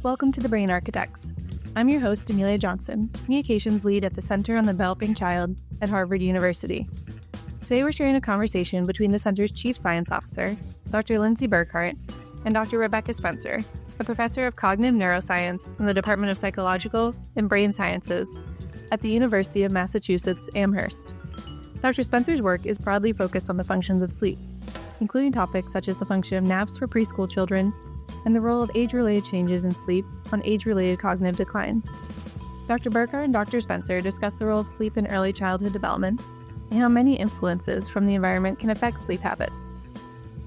Welcome to the Brain Architects. I'm your host, Amelia Johnson, Communications Lead at the Center on the Developing Child at Harvard University. Today we're sharing a conversation between the center's Chief Science Officer, Dr. Lindsey Burghardt, and Dr. Rebecca Spencer, a professor of cognitive neuroscience in the Department of Psychological and Brain Sciences at the University of Massachusetts Amherst. Dr. Spencer's work is broadly focused on the functions of sleep, including topics such as the function of naps for preschool children and the role of age-related changes in sleep on age-related cognitive decline. Dr. Burghardt and Dr. Spencer discuss the role of sleep in early childhood development and how many influences from the environment can affect sleep habits.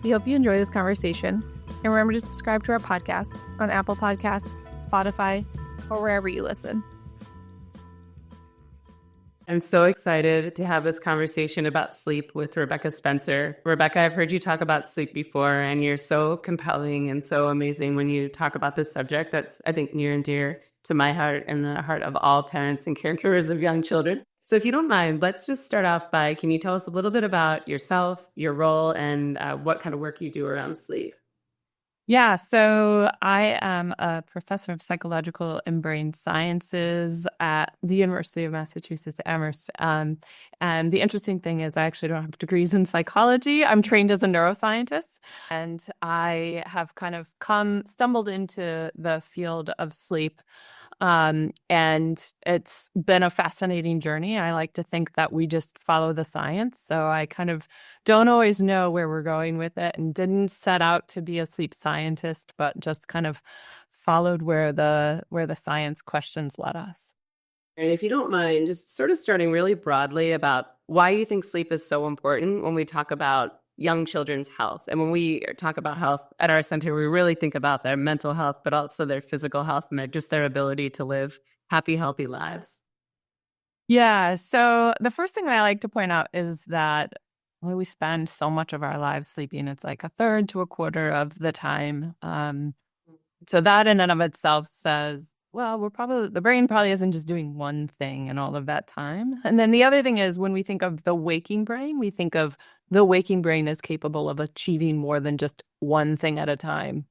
We hope you enjoy this conversation, and remember to subscribe to our podcasts on Apple Podcasts, Spotify, or wherever you listen. I'm so excited to have this conversation about sleep with Rebecca Spencer. Rebecca, I've heard you talk about sleep before, and you're so compelling and so amazing when you talk about this subject that's, I think, near and dear to my heart and the heart of all parents and caregivers of young children. So if you don't mind, let's just start off by, can you tell us a little bit about yourself, your role, and what kind of work you do around sleep? Yeah, so I am a professor of psychological and brain sciences at the University of Massachusetts Amherst. And the interesting thing is I actually don't have degrees in psychology. I'm trained as a neuroscientist, and I have kind of stumbled into the field of sleep. And it's been a fascinating journey. I like to think that we just follow the science. So I kind of don't always know where we're going with it and didn't set out to be a sleep scientist, but just kind of followed where the science questions led us. And if you don't mind, just sort of starting really broadly about why you think sleep is so important when we talk about young children's health. And when we talk about health at our center, we really think about their mental health, but also their physical health and their ability to live happy, healthy lives. Yeah. So the first thing that I like to point out is that we spend so much of our lives sleeping. It's like a third to a quarter of the time. So that in and of itself says, well, the brain probably isn't just doing one thing in all of that time. And then the other thing is when we think of the waking brain, we think of the waking brain is capable of achieving more than just one thing at a time.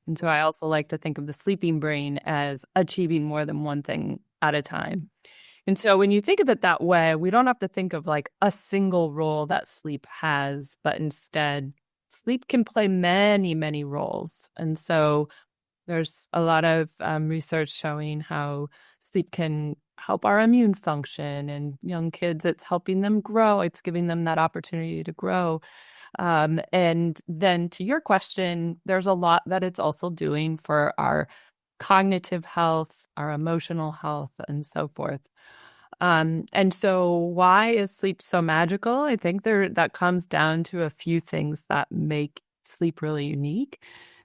And so I also like to think of the sleeping brain as achieving more than one thing at a time. And so when you think of it that way, we don't have to think of like a single role that sleep has, but instead sleep can play many, many roles. And so there's a lot of research showing how sleep can help our immune function, and young kids, it's helping them grow. It's giving them that opportunity to grow. And then to your question, there's a lot that it's also doing for our cognitive health, our emotional health, and so forth. And so why is sleep so magical? I think that comes down to a few things that make sleep really unique.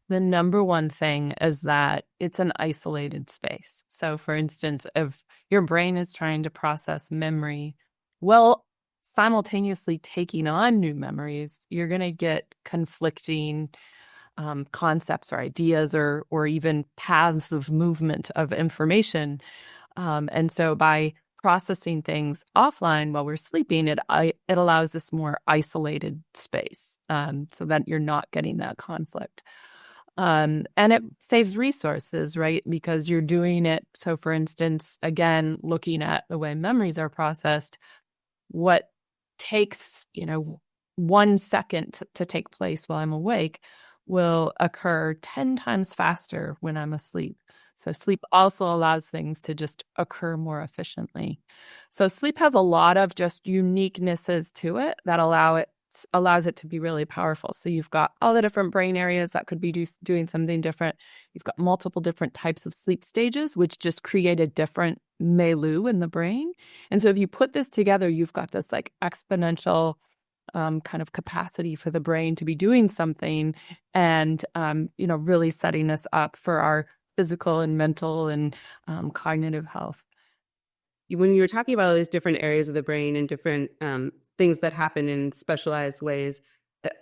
The number one thing is that it's an isolated space. So for instance, if your brain is trying to process memory, well, simultaneously taking on new memories, you're going to get conflicting concepts or ideas or even paths of movement of information. And so by processing things offline while we're sleeping, it allows this more isolated space so that you're not getting that conflict. And it saves resources, right? Because you're doing it. So for instance, again, looking at the way memories are processed, what takes, 1 second to take place while I'm awake will occur 10 times faster when I'm asleep. So sleep also allows things to just occur more efficiently. So sleep has a lot of just uniquenesses to it that allows it to be really powerful. So you've got all the different brain areas that could be doing something different. You've got multiple different types of sleep stages, which just create a different milieu in the brain. And so if you put this together, you've got this like exponential kind of capacity for the brain to be doing something and, really setting us up for our physical and mental and cognitive health. When you were talking about all these different areas of the brain and different things that happen in specialized ways,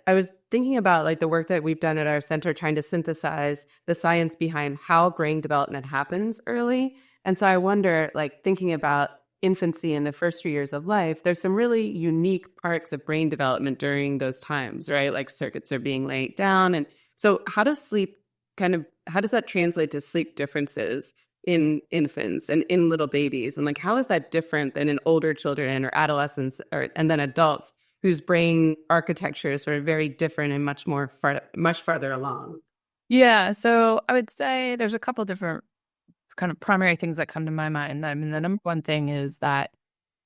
I was thinking about like the work that we've done at our center trying to synthesize the science behind how brain development happens early. And so I wonder, like thinking about infancy and the first few years of life, there's some really unique parts of brain development during those times, right? Like circuits are being laid down. And so how does sleep kind of, how does that translate to sleep differences in infants and in little babies? And like, how is that different than in older children or adolescents and then adults whose brain architectures are very different and much farther along? Yeah, so I would say there's a couple different kind of primary things that come to my mind. I mean, the number one thing is that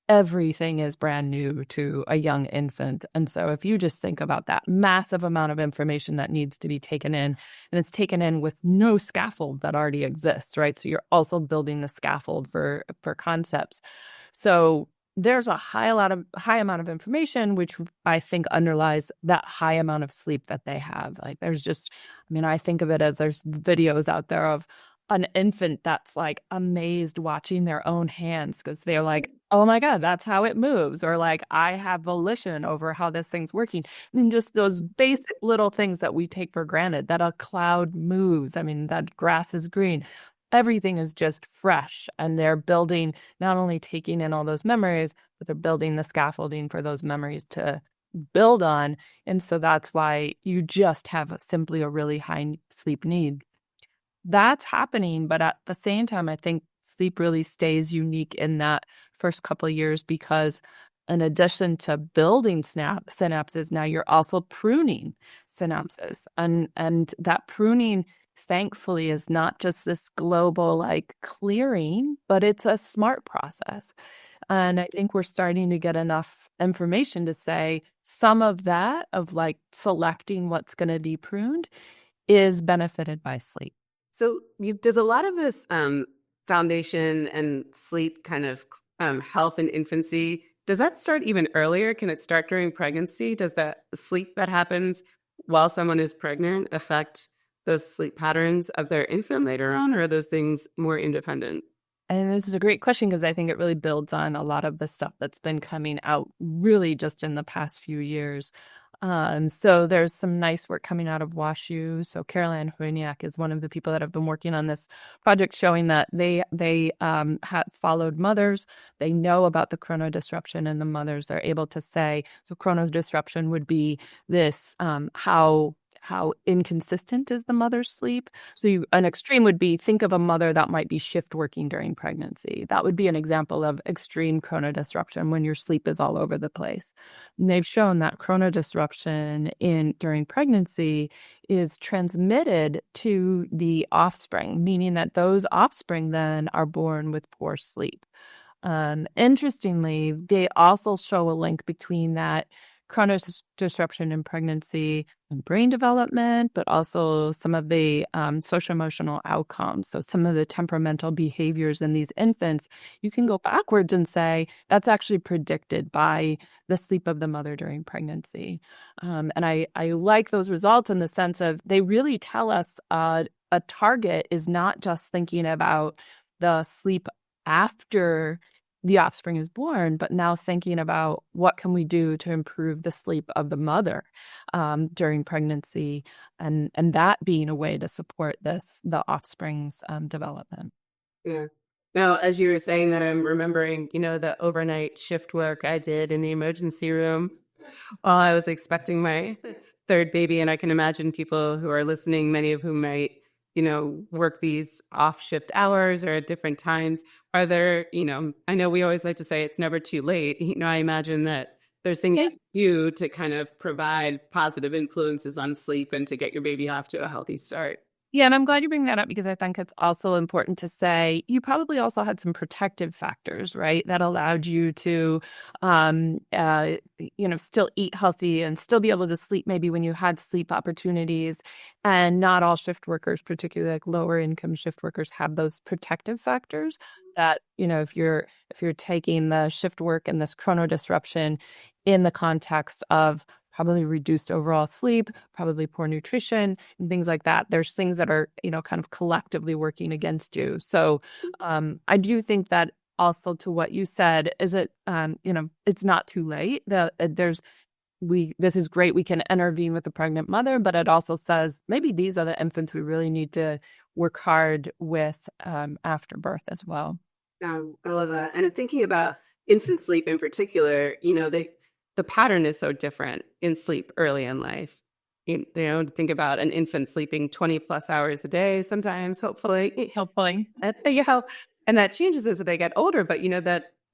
everything is brand new to a young infant. And so if you just think about that massive amount of information that needs to be taken in, and it's taken in with no scaffold that already exists, right? So you're also building the scaffold for concepts. So there's a high amount of information, which I think underlies that high amount of sleep that they have. Like there's just, I mean, I think of it as there's videos out there of an infant that's like amazed watching their own hands because they're like, oh my God, that's how it moves. Or like, I have volition over how this thing's working. And just those basic little things that we take for granted, that a cloud moves. I mean, that grass is green. Everything is just fresh. And they're building, not only taking in all those memories, but they're building the scaffolding for those memories to build on. And so that's why you just have simply a really high sleep need. That's happening, but at the same time, I think sleep really stays unique in that first couple of years because in addition to building synapses, now you're also pruning synapses. And that pruning, thankfully, is not just this global like clearing, but it's a smart process. And I think we're starting to get enough information to say some of that, of like selecting what's going to be pruned, is benefited by sleep. So does a lot of this foundation and sleep kind of health in infancy, does that start even earlier? Can it start during pregnancy? Does that sleep that happens while someone is pregnant affect those sleep patterns of their infant later on, or are those things more independent? And this is a great question because I think it really builds on a lot of the stuff that's been coming out really just in the past few years. So there's some nice work coming out of WashU. So Caroline Hoyniak is one of the people that have been working on this project, showing that they have followed mothers. They know about the chronodisruption in the mothers. They're able to say, so chronodisruption would be this, how inconsistent is the mother's sleep? So an extreme would be, think of a mother that might be shift working during pregnancy. That would be an example of extreme chronodisruption when your sleep is all over the place. And they've shown that chronodisruption during pregnancy is transmitted to the offspring, meaning that those offspring then are born with poor sleep. Interestingly, they also show a link between that chronodisruption in pregnancy and brain development, but also some of the social-emotional outcomes. So some of the temperamental behaviors in these infants, you can go backwards and say that's actually predicted by the sleep of the mother during pregnancy. And I like those results in the sense of they really tell us a target is not just thinking about the sleep after the offspring is born, but now thinking about what can we do to improve the sleep of the mother during pregnancy, and that being a way to support the offspring's development. Yeah. Now, as you were saying that, I'm remembering, the overnight shift work I did in the emergency room while I was expecting my third baby, and I can imagine people who are listening, many of whom might work these off shift hours or at different times. Are there, I know we always like to say it's never too late. I imagine that there's things you do to kind of provide positive influences on sleep and to get your baby off to a healthy start. Yeah, and I'm glad you bring that up because I think it's also important to say you probably also had some protective factors, right, that allowed you to, still eat healthy and still be able to sleep maybe when you had sleep opportunities. And not all shift workers, particularly like lower income shift workers, have those protective factors that, if you're taking the shift work and this chrono disruption in the context of probably reduced overall sleep, probably poor nutrition, and things like that. There's things that are, kind of collectively working against you. So I do think that also to what you said, is it, it's not too late. This is great. We can intervene with the pregnant mother, but it also says maybe these are the infants we really need to work hard with after birth as well. I love that. And thinking about infant sleep in particular, the pattern is so different in sleep early in life. think about an infant sleeping 20 plus hours a day, sometimes, hopefully. Hopefully. And that changes as they get older, but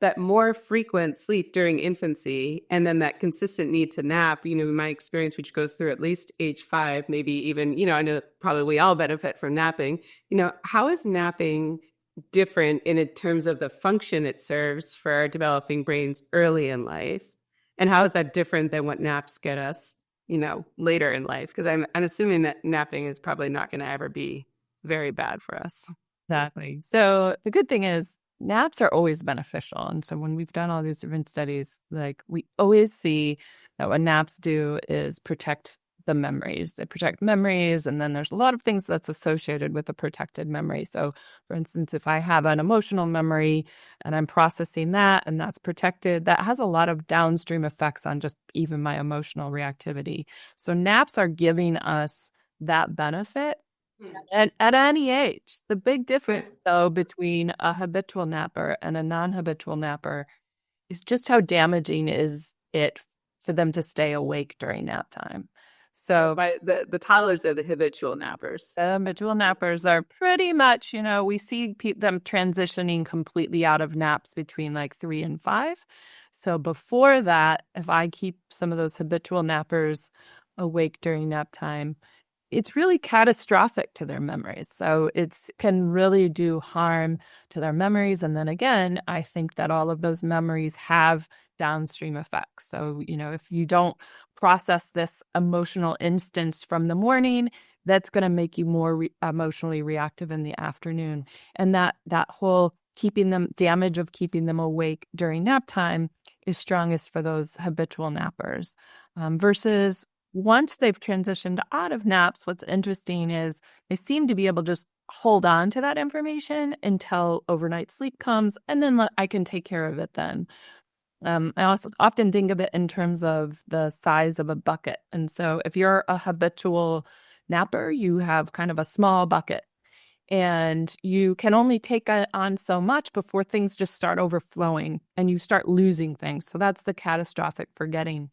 that more frequent sleep during infancy and then that consistent need to nap, in my experience, which goes through at least age 5, maybe even, I know probably we all benefit from napping. How is napping different in terms of the function it serves for our developing brains early in life? And how is that different than what naps get us, later in life? Because I'm assuming that napping is probably not going to ever be very bad for us. Exactly. So the good thing is naps are always beneficial. And so when we've done all these different studies, like we always see that what naps do is protect the memories. They protect memories. And then there's a lot of things that's associated with a protected memory. So for instance, if I have an emotional memory and I'm processing that and that's protected, that has a lot of downstream effects on just even my emotional reactivity. So naps are giving us that benefit at any age. The big difference, though, between a habitual napper and a non-habitual napper is just how damaging is it for them to stay awake during nap time. So by the toddlers are the habitual nappers. The habitual nappers are pretty much, we see them transitioning completely out of naps between like 3 and 5. So before that, if I keep some of those habitual nappers awake during nap time, it's really catastrophic to their memories. So it can really do harm to their memories. And then again, I think that all of those memories have downstream effects. So, if you don't process this emotional instance from the morning, that's going to make you more emotionally reactive in the afternoon. And that whole damage of keeping them awake during nap time is strongest for those habitual nappers versus once they've transitioned out of naps, what's interesting is they seem to be able to just hold on to that information until overnight sleep comes, and then I can take care of it then. I also often think of it in terms of the size of a bucket. And so if you're a habitual napper, you have kind of a small bucket, and you can only take on so much before things just start overflowing and you start losing things. So that's the catastrophic forgetting.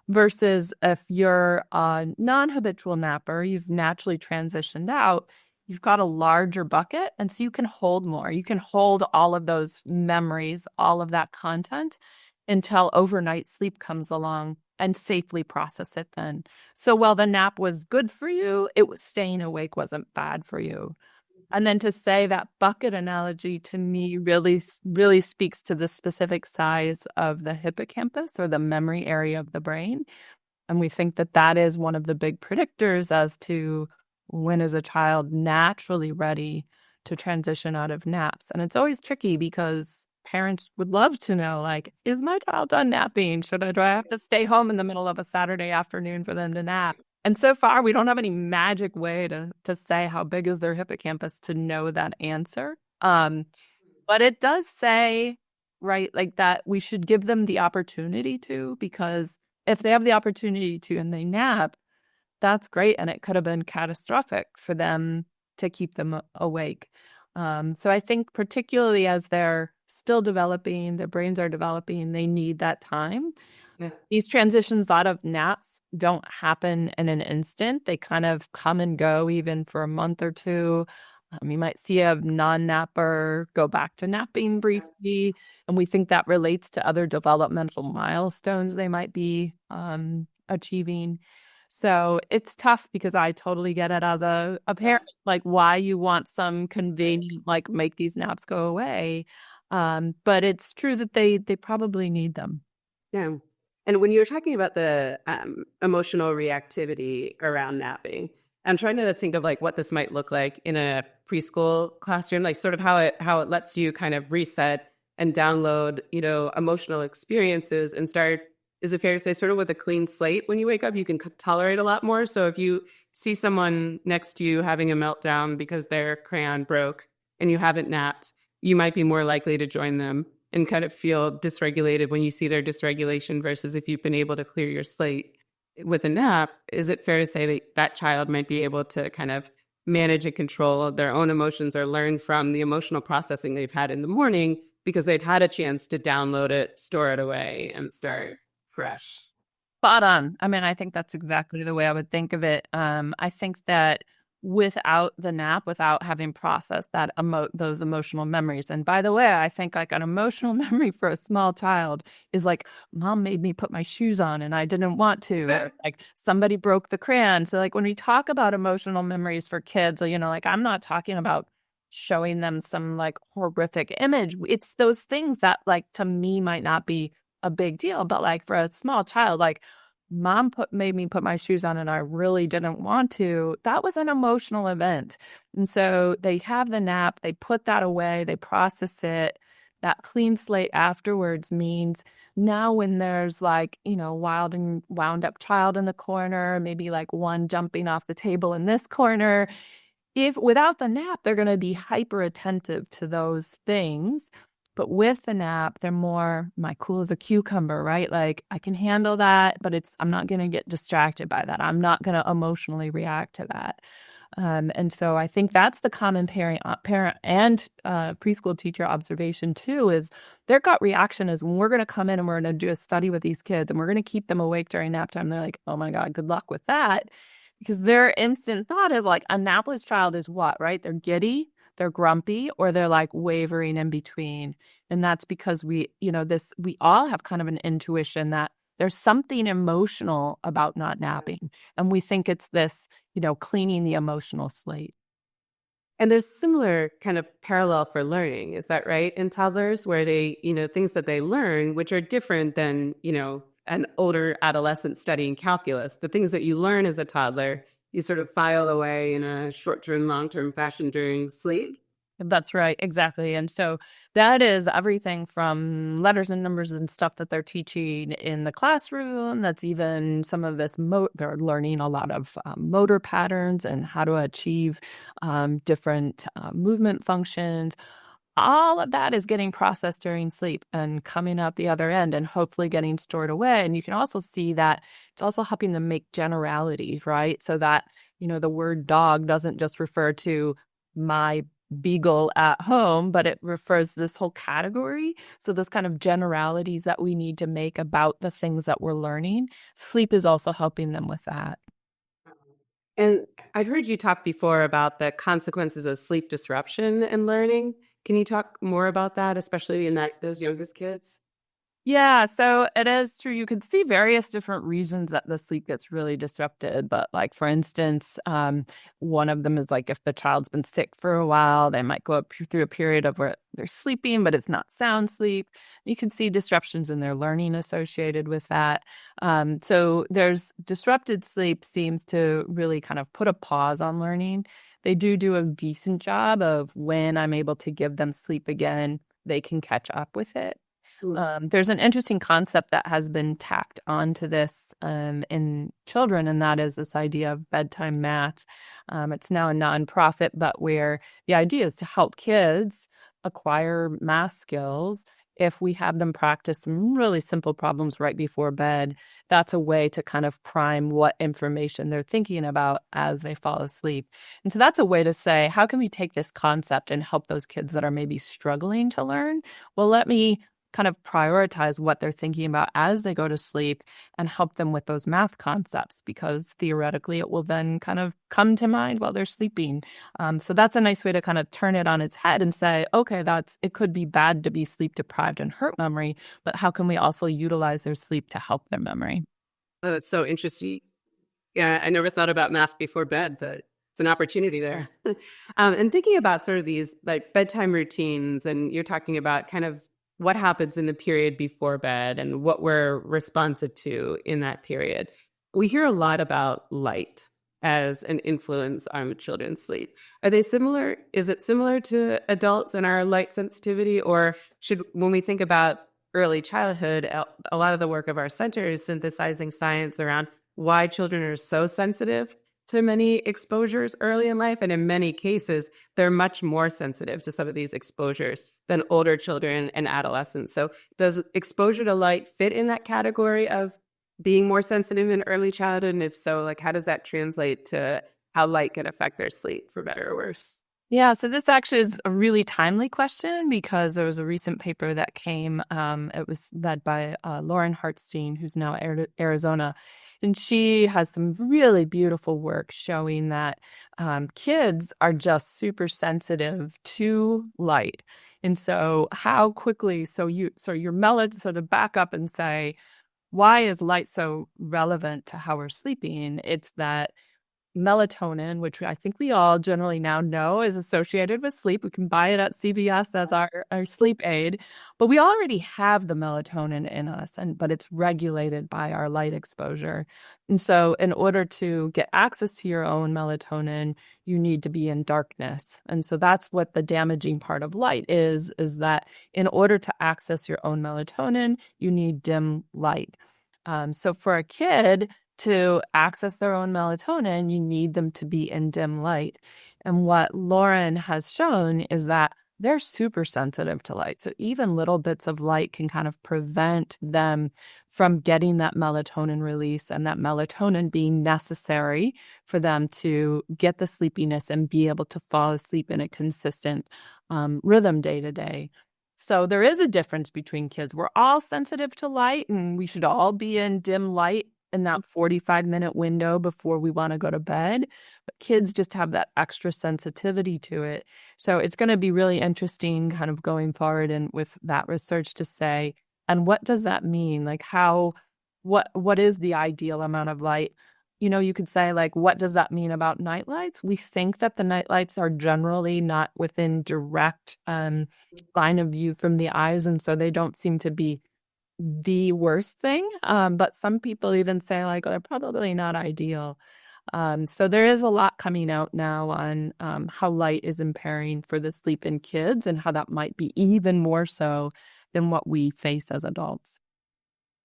Versus if you're a non-habitual napper, you've naturally transitioned out, you've got a larger bucket, and so you can hold more. You can hold all of those memories, all of that content until overnight sleep comes along and safely process it then. So while the nap was good for you, staying awake wasn't bad for you. And then to say that bucket analogy to me really, really speaks to the specific size of the hippocampus or the memory area of the brain. And we think that that is one of the big predictors as to when is a child naturally ready to transition out of naps. And it's always tricky because parents would love to know, like, is my child done napping? Do I have to stay home in the middle of a Saturday afternoon for them to nap? And so far, we don't have any magic way to say how big is their hippocampus to know that answer. But it does say, right, like that we should give them the opportunity to, because if they have the opportunity to and they nap, that's great. And it could have been catastrophic for them to keep them awake. So I think particularly as they're still developing, their brains are developing, they need that time. Yeah. These transitions out of naps don't happen in an instant. They kind of come and go even for a month or two. You might see a non-napper go back to napping briefly, and we think that relates to other developmental milestones they might be achieving. So it's tough because I totally get it as a parent, like why you want some convenient, like make these naps go away. But it's true that they probably need them. Yeah. And when you were talking about the emotional reactivity around napping, I'm trying to think of like what this might look like in a preschool classroom, like sort of how it lets you kind of reset and download, emotional experiences and start. Is it fair to say sort of with a clean slate when you wake up, you can tolerate a lot more? So if you see someone next to you having a meltdown because their crayon broke and you haven't napped, you might be more likely to join them and kind of feel dysregulated when you see their dysregulation versus if you've been able to clear your slate with a nap. Is it fair to say that that child might be able to kind of manage and control their own emotions or learn from the emotional processing they've had in the morning because they've had a chance to download it, store it away, and start fresh? Spot on. I mean, I think that's exactly the way I would think of it. I think that without the nap, without having processed those emotional memories, and by the way, I think like an emotional memory for a small child is like, mom made me put my shoes on and I didn't want to, or like somebody broke the crayon. So like when we talk about emotional memories for kids, like I'm not talking about showing them some like horrific image. It's those things that like to me might not be a big deal, but like for a small child, like mom made me put my shoes on and I really didn't want to. That was an emotional event. And so they have the nap, they put that away, they process it. That clean slate afterwards means now when there's like, wild and wound up child in the corner, maybe like one jumping off the table in this corner, if without the nap, they're going to be hyper attentive to those things. But with the nap, they're more, my cool as a cucumber, right? Like I can handle that, but I'm not going to get distracted by that. I'm not going to emotionally react to that. And so I think that's the common parent and preschool teacher observation too, is their gut reaction is when we're going to come in and we're going to do a study with these kids and we're going to keep them awake during nap time. They're like, oh my God, good luck with that. Because their instant thought is like a napless child is what, right? They're giddy, they're grumpy, or they're like wavering in between. And that's because we all have kind of an intuition that there's something emotional about not napping. And we think it's this, cleaning the emotional slate. And there's similar kind of parallel for learning. Is that right? In toddlers where they, things that they learn, which are different than, an older adolescent studying calculus. The things that you learn as a toddler, you sort of file away in a short-term, long-term fashion during sleep. That's right. Exactly. And so that is everything from letters and numbers and stuff that they're teaching in the classroom. That's even some of this, they're learning a lot of motor patterns and how to achieve different movement functions. All of that is getting processed during sleep and coming out the other end and hopefully getting stored away. And you can also see that it's also helping them make generalities, right? So that, the word dog doesn't just refer to my beagle at home, but it refers to this whole category. So those kind of generalities that we need to make about the things that we're learning, sleep is also helping them with that. And I'd heard you talk before about the consequences of sleep disruption in learning. Can you talk more about that, especially in those youngest kids? Yeah, so it is true. You can see various different reasons that the sleep gets really disrupted. But like, for instance, one of them is like if the child's been sick for a while, they might go up through a period of where they're sleeping, but it's not sound sleep. You can see disruptions in their learning associated with that. So there's disrupted sleep seems to really kind of put a pause on learning. They do a decent job of when I'm able to give them sleep again, they can catch up with it. There's an interesting concept that has been tacked onto this in children, and that is this idea of bedtime math. It's now a nonprofit, but where the idea is to help kids acquire math skills. If we have them practice some really simple problems right before bed, that's a way to kind of prime what information they're thinking about as they fall asleep. And so that's a way to say, how can we take this concept and help those kids that are maybe struggling to learn? Well, let me kind of prioritize what they're thinking about as they go to sleep and help them with those math concepts, because theoretically it will then kind of come to mind while they're sleeping. So that's a nice way to kind of turn it on its head and say, okay, it could be bad to be sleep deprived and hurt memory, but how can we also utilize their sleep to help their memory? Oh, that's so interesting. Yeah, I never thought about math before bed, but it's an opportunity there. And thinking about sort of these like bedtime routines, and you're talking about kind of what happens in the period before bed and what we're responsive to in that period. We hear a lot about light as an influence on children's sleep. Are they similar? Is it similar to adults in our light sensitivity? Or when we think about early childhood, a lot of the work of our center is synthesizing science around why children are so sensitive to many exposures early in life. And in many cases, they're much more sensitive to some of these exposures than older children and adolescents. So does exposure to light fit in that category of being more sensitive in early childhood? And if so, like, how does that translate to how light can affect their sleep, for better or worse? Yeah, so this actually is a really timely question because there was a recent paper that came. It was led by Lauren Hartstein, who's now at Arizona. And she has some really beautiful work showing that kids are just super sensitive to light. And so how quickly, so your melatonin, so to back up and say, why is light so relevant to how we're sleeping? It's that melatonin, which I think we all generally now know is associated with sleep. We can buy it at CVS as our sleep aid, but we already have the melatonin in us, but it's regulated by our light exposure. And so in order to get access to your own melatonin, you need to be in darkness. And so that's what the damaging part of light is that in order to access your own melatonin, you need dim light. So for a kid, to access their own melatonin, you need them to be in dim light. And what Lauren has shown is that they're super sensitive to light. So even little bits of light can kind of prevent them from getting that melatonin release and that melatonin being necessary for them to get the sleepiness and be able to fall asleep in a consistent rhythm day to day. So there is a difference between kids. We're all sensitive to light and we should all be in dim light in that 45-minute window before we want to go to bed. But kids just have that extra sensitivity to it. So it's going to be really interesting kind of going forward and with that research to say, and what does that mean? Like what is the ideal amount of light? You could say, like, what does that mean about night lights? We think that the night lights are generally not within direct line of view from the eyes. And so they don't seem to be the worst thing. But some people even say, like, oh, they're probably not ideal. So there is a lot coming out now on how light is impairing for the sleep in kids and how that might be even more so than what we face as adults.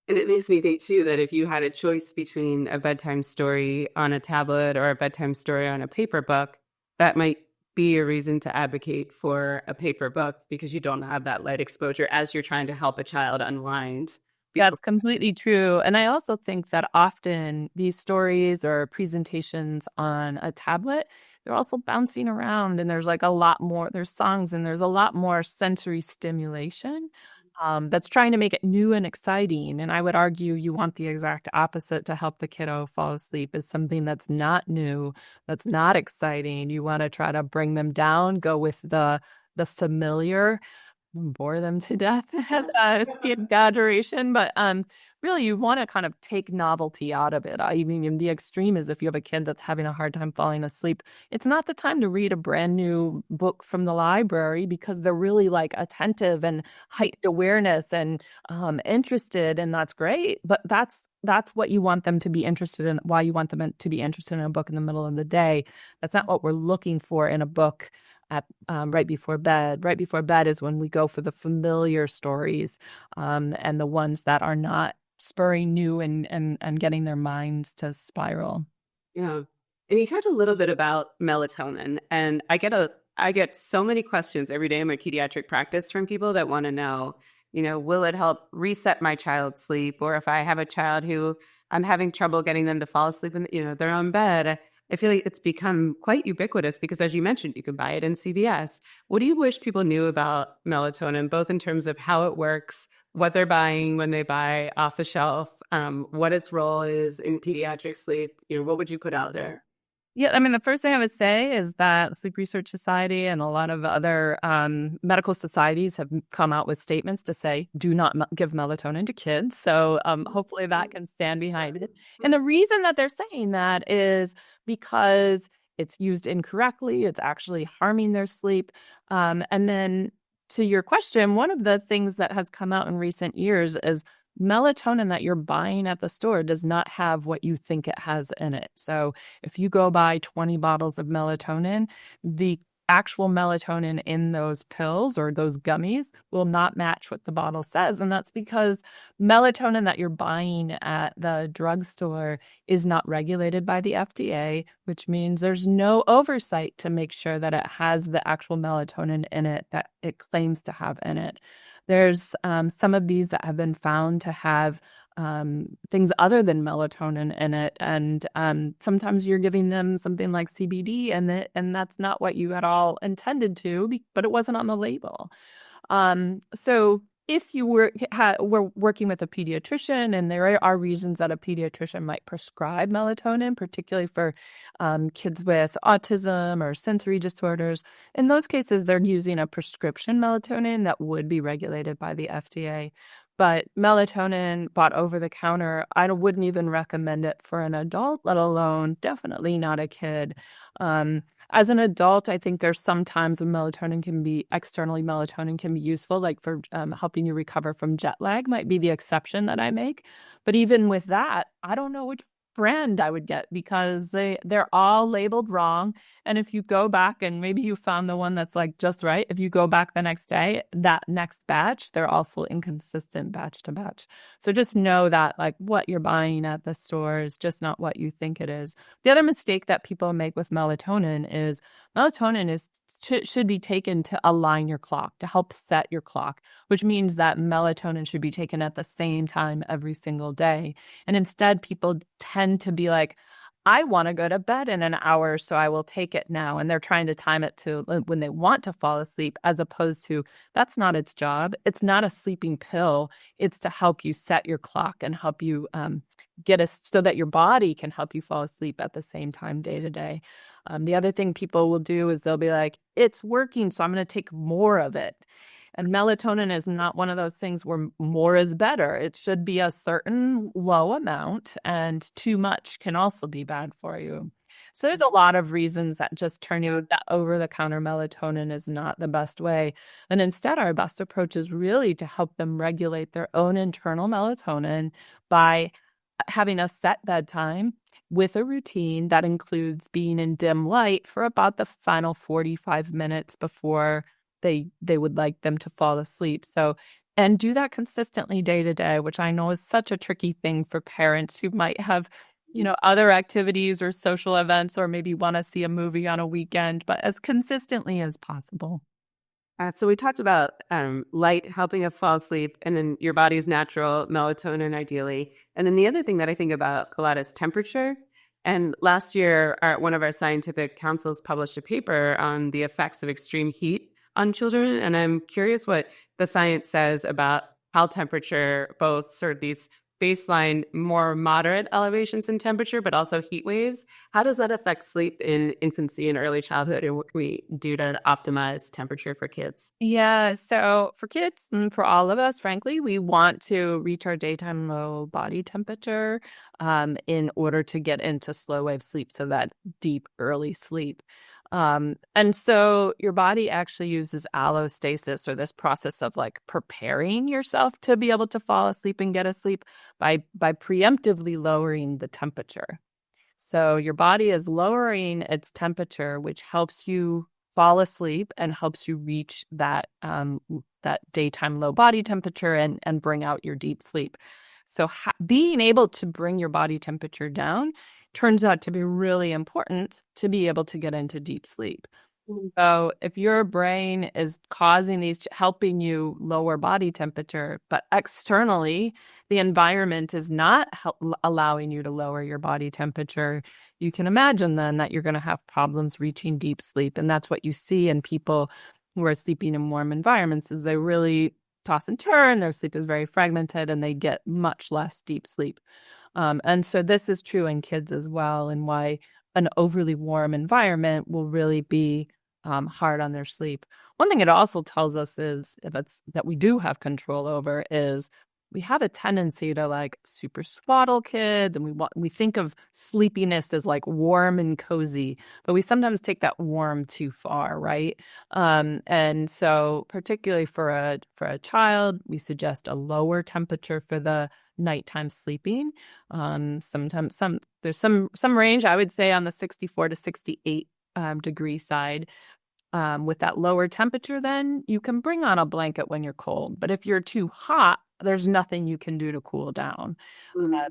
And it makes me think, too, that if you had a choice between a bedtime story on a tablet or a bedtime story on a paper book, that might be a reason to advocate for a paper book because you don't have that light exposure as you're trying to help a child unwind. That's completely true. And I also think that often these stories or presentations on a tablet, they're also bouncing around and there's like a lot more, there's songs and there's a lot more sensory stimulation that's trying to make it new and exciting. And I would argue you want the exact opposite to help the kiddo fall asleep is something that's not new, that's not exciting. You want to try to bring them down, go with the familiar, bore them to death as the exaggeration, but really you want to kind of take novelty out of it. I mean, the extreme is if you have a kid that's having a hard time falling asleep, it's not the time to read a brand new book from the library because they're really like attentive and heightened awareness and interested, and that's great. But that's what you want them to be interested in, why you want them to be interested in a book in the middle of the day. That's not what we're looking for in a book at right before bed. Right before bed is when we go for the familiar stories and the ones that are not spurring new and getting their minds to spiral. Yeah. And you talked a little bit about melatonin, and I get so many questions every day in my pediatric practice from people that want to know, will it help reset my child's sleep? Or if I have a child who I'm having trouble getting them to fall asleep in, their own bed, I feel like it's become quite ubiquitous because, as you mentioned, you can buy it in CVS. What do you wish people knew about melatonin, both in terms of how it works, what they're buying when they buy off the shelf, what its role is in pediatric sleep? What would you put out there? Yeah, I mean, the first thing I would say is that Sleep Research Society and a lot of other medical societies have come out with statements to say, do not give melatonin to kids. So hopefully that can stand behind it. And the reason that they're saying that is because it's used incorrectly. It's actually harming their sleep. And then to your question, one of the things that has come out in recent years is melatonin that you're buying at the store does not have what you think it has in it. So if you go buy 20 bottles of melatonin, the actual melatonin in those pills or those gummies will not match what the bottle says. And that's because melatonin that you're buying at the drugstore is not regulated by the FDA, which means there's no oversight to make sure that it has the actual melatonin in it that it claims to have in it. There's some of these that have been found to have things other than melatonin in it. And sometimes you're giving them something like CBD and that's not what you at all intended to, but it wasn't on the label. So if you were working with a pediatrician, and there are reasons that a pediatrician might prescribe melatonin, particularly for kids with autism or sensory disorders, in those cases, they're using a prescription melatonin that would be regulated by the FDA. But melatonin bought over the counter, I wouldn't even recommend it for an adult, let alone definitely not a kid. As an adult, I think there's some times when melatonin can be useful, like for helping you recover from jet lag might be the exception that I make. But even with that, I don't know which brand I would get because they're all labeled wrong. And if you go back and maybe you found the one that's like just right, if you go back the next day, that next batch, they're also inconsistent batch to batch. So just know that like what you're buying at the store is just not what you think it is. The other mistake that people make with melatonin should be taken to align your clock, to help set your clock, which means that melatonin should be taken at the same time every single day. And instead, people tend to be like, I want to go to bed in an hour, so I will take it now. And they're trying to time it to when they want to fall asleep, as opposed to that's not its job. It's not a sleeping pill. It's to help you set your clock and help you so that your body can help you fall asleep at the same time day to day. The other thing people will do is they'll be like, it's working, so I'm going to take more of it. And melatonin is not one of those things where more is better. It should be a certain low amount, and too much can also be bad for you. So there's a lot of reasons that just turning that over-the-counter melatonin is not the best way. And instead, our best approach is really to help them regulate their own internal melatonin by having a set bedtime with a routine that includes being in dim light for about the final 45 minutes before they would like them to fall asleep. So, and do that consistently day to day, which I know is such a tricky thing for parents who might have, other activities or social events, or maybe want to see a movie on a weekend, but as consistently as possible. So we talked about light helping us fall asleep, and then your body's natural melatonin, ideally. And then the other thing that I think about a lot is temperature. And last year, one of our scientific councils published a paper on the effects of extreme heat on children. And I'm curious what the science says about how temperature, both sort of these baseline, more moderate elevations in temperature, but also heat waves, how does that affect sleep in infancy and early childhood, and what can we do to optimize temperature for kids? Yeah, so for kids, and for all of us, frankly, we want to reach our daytime low body temperature in order to get into slow wave sleep, so that deep early sleep. And so your body actually uses allostasis, or this process of like preparing yourself to be able to fall asleep and get asleep by preemptively lowering the temperature. So your body is lowering its temperature, which helps you fall asleep and helps you reach that daytime low body temperature and bring out your deep sleep. So being able to bring your body temperature down turns out to be really important to be able to get into deep sleep. So if your brain is helping you lower body temperature, but externally the environment is not allowing you to lower your body temperature, you can imagine then that you're going to have problems reaching deep sleep. And that's what you see in people who are sleeping in warm environments, is they really toss and turn, their sleep is very fragmented, and they get much less deep sleep. And so this is true in kids as well, and why an overly warm environment will really be hard on their sleep. One thing it also tells us is that we do have control over is we have a tendency to like super swaddle kids, and we think of sleepiness as like warm and cozy, but we sometimes take that warm too far, right? And so particularly for a child, we suggest a lower temperature for the nighttime sleeping. Sometimes there's some range, I would say, on the 64 to 68 degree side. With that lower temperature, then you can bring on a blanket when you're cold. But if you're too hot, there's nothing you can do to cool down.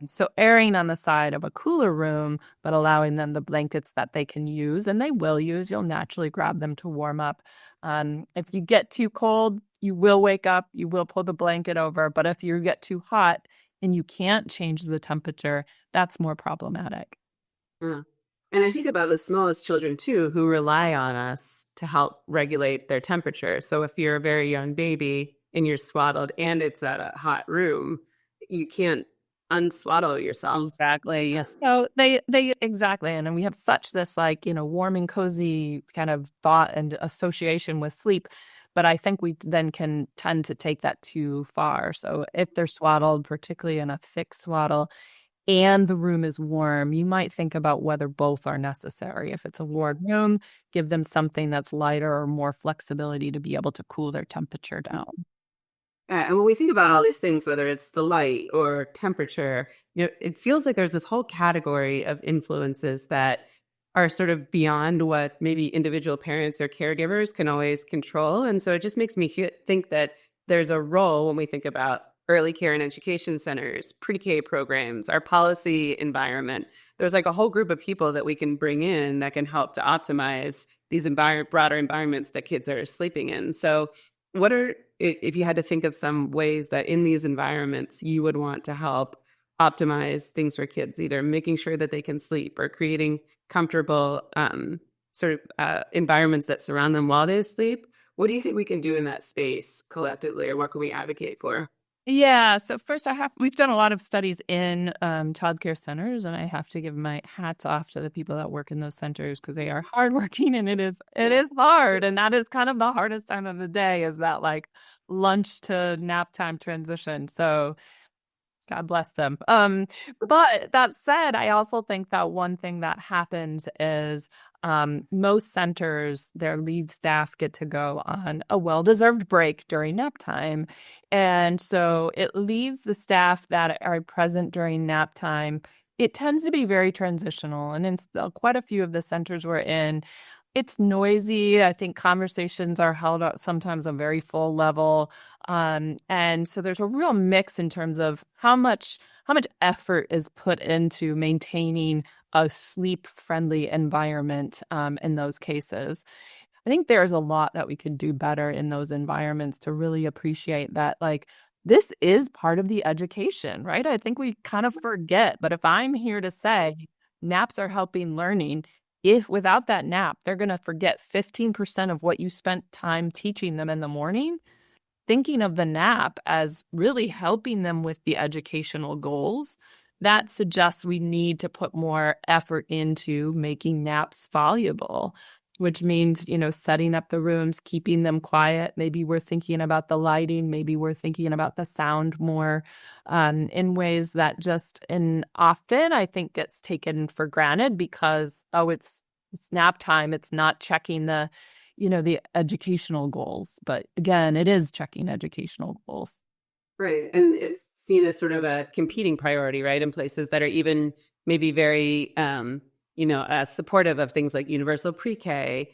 So erring on the side of a cooler room, but allowing them the blankets that they can use, and they will use, you'll naturally grab them to warm up. If you get too cold, you will wake up, you will pull the blanket over, but if you get too hot and you can't change the temperature, that's more problematic. Yeah. And I think about the smallest children too, who rely on us to help regulate their temperature. So if you're a very young baby and you're swaddled and it's at a hot room, you can't unswaddle yourself. Exactly. Yes. So they exactly. And then we have such this like, warm and cozy kind of thought and association with sleep. But I think we then can tend to take that too far. So if they're swaddled, particularly in a thick swaddle, and the room is warm, you might think about whether both are necessary. If it's a warm room, give them something that's lighter or more flexibility to be able to cool their temperature down. And when we think about all these things, whether it's the light or temperature, it feels like there's this whole category of influences that are sort of beyond what maybe individual parents or caregivers can always control. And so it just makes me think that there's a role when we think about early care and education centers, pre-K programs, our policy environment. There's like a whole group of people that we can bring in that can help to optimize these broader environments that kids are sleeping in. So what are, if you had to think of some ways that in these environments you would want to help optimize things for kids, either making sure that they can sleep or creating comfortable environments that surround them while they sleep, what do you think we can do in that space collectively, or what can we advocate for? Yeah. So first, we've done a lot of studies in childcare centers, and I have to give my hats off to the people that work in those centers because they are hardworking, and it is hard, and that is kind of the hardest time of the day, is that like lunch to nap time transition. So God bless them. But that said, I also think that one thing that happens is most centers, their lead staff get to go on a well-deserved break during nap time. And so it leaves the staff that are present during nap time. It tends to be very transitional. And in quite a few of the centers we're in, it's noisy. I think conversations are held at sometimes a very full level. And so there's a real mix in terms of how much effort is put into maintaining a sleep-friendly environment in those cases. I think there's a lot that we could do better in those environments to really appreciate that, like, this is part of the education, right? I think we kind of forget, but if I'm here to say naps are helping learning, if without that nap, they're going to forget 15% of what you spent time teaching them in the morning, thinking of the nap as really helping them with the educational goals, that suggests we need to put more effort into making naps valuable, which means, setting up the rooms, keeping them quiet. Maybe we're thinking about the lighting. Maybe we're thinking about the sound more in ways that often I think gets taken for granted because, it's nap time. It's not checking the educational goals. But again, it is checking educational goals. Right. And it's seen as sort of a competing priority, right? In places that are even maybe very, supportive of things like universal pre-K.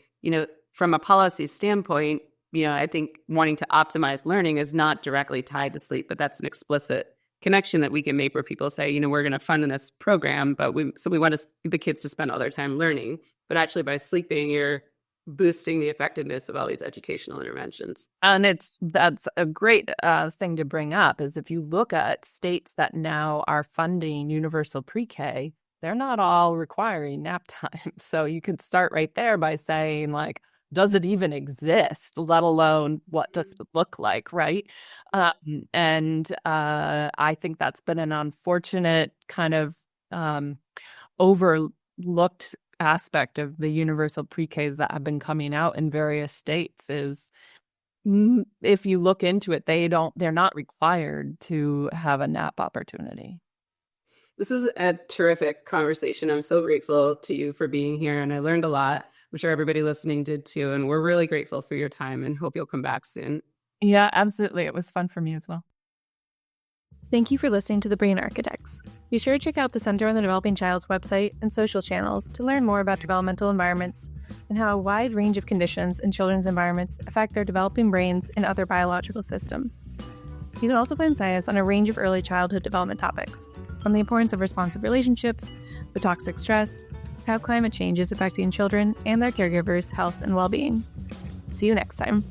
From a policy standpoint, I think wanting to optimize learning is not directly tied to sleep, but that's an explicit connection that we can make where people say, we're going to fund this program, but we want the kids to spend all their time learning. But actually by sleeping, you're boosting the effectiveness of all these educational interventions. And that's a great thing to bring up, is if you look at states that now are funding universal pre-K, they're not all requiring nap time. So you could start right there by saying, like, does it even exist, let alone what does it look like, right? And I think that's been an unfortunate kind of overlooked aspect of the universal pre-Ks that have been coming out in various states. Is if you look into it, they're not required to have a nap opportunity. This is a terrific conversation. I'm so grateful to you for being here, and I learned a lot. I'm sure everybody listening did too, and we're really grateful for your time and hope you'll come back soon. Yeah, absolutely. It was fun for me as well. Thank you for listening to The Brain Architects. Be sure to check out the Center on the Developing Child's website and social channels to learn more about developmental environments and how a wide range of conditions in children's environments affect their developing brains and other biological systems. You can also find science on a range of early childhood development topics, from the importance of responsive relationships, with toxic stress, how climate change is affecting children and their caregivers' health and well-being. See you next time.